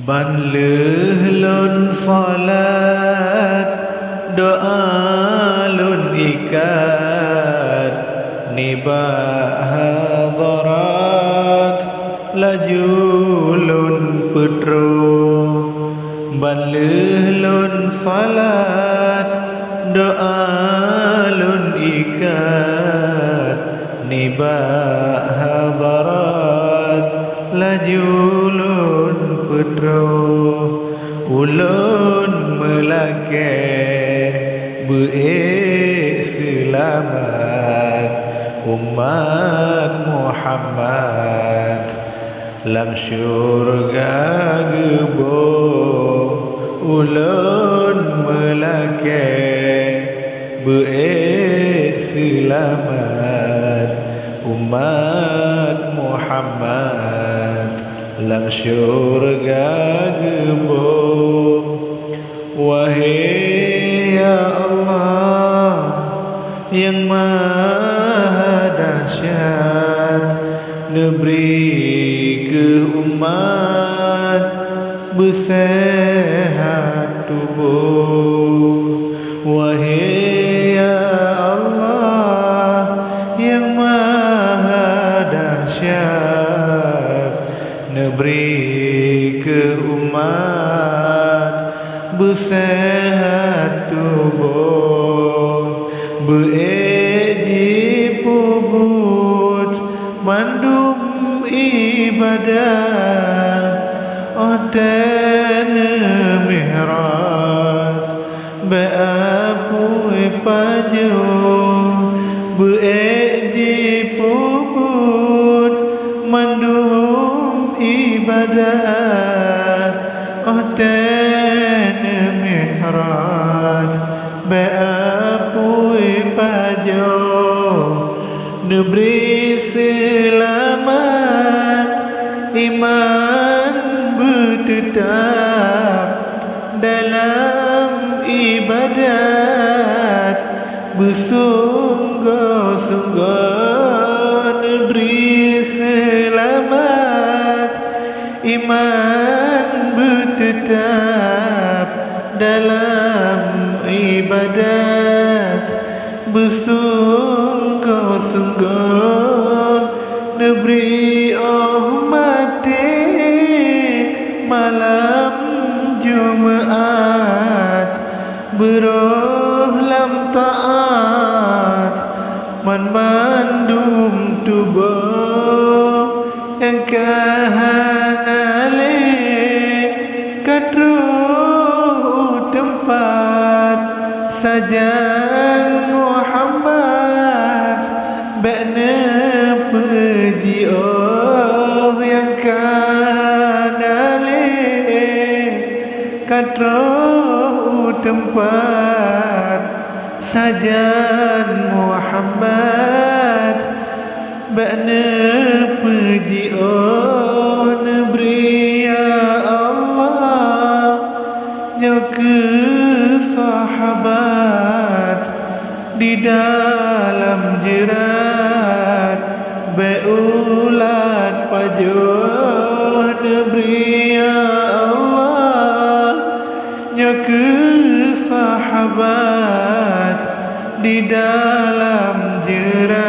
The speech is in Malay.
Ban lun salat doa lun ikat nibah hadarat lajulun putro. Ban lun salat doa lun ikat nibah hadarat lajulun putro. Ulun melake be'e selamat umat Muhammad lam syurga gebo. Ulun melake be'e selamat umat Muhammad lam syurga gebo. Wahai ya Allah yang maha dahsyat, beri ke umat bersehat tubuh. Wahai ya Allah yang maha dahsyat, beri ke umat bersehat tubuh. Be'eji pubut mandum ibadah oten mihraj be'apui pajung. Be'eji pubut mandum ibadah oten mihraj be'apui pajung. Neberi selamat iman bertetap dalam ibadat bersungguh-sungguh. Neberi selamat iman bertetap dalam ibadat bersungguh-sungguh. Neberi ummati malam Jumaat beruh lam taat man mandum tubuh yang kahanale katruh tempat sajan Muhammad bakna pergi oh yang kanale katruh tempat sajan Muhammad bakna pergi oh neberi ya Allah nyoke sahabat di dalam jerat beulat pajuh. Neberi ya Allah nyoke sahabat di dalam jerat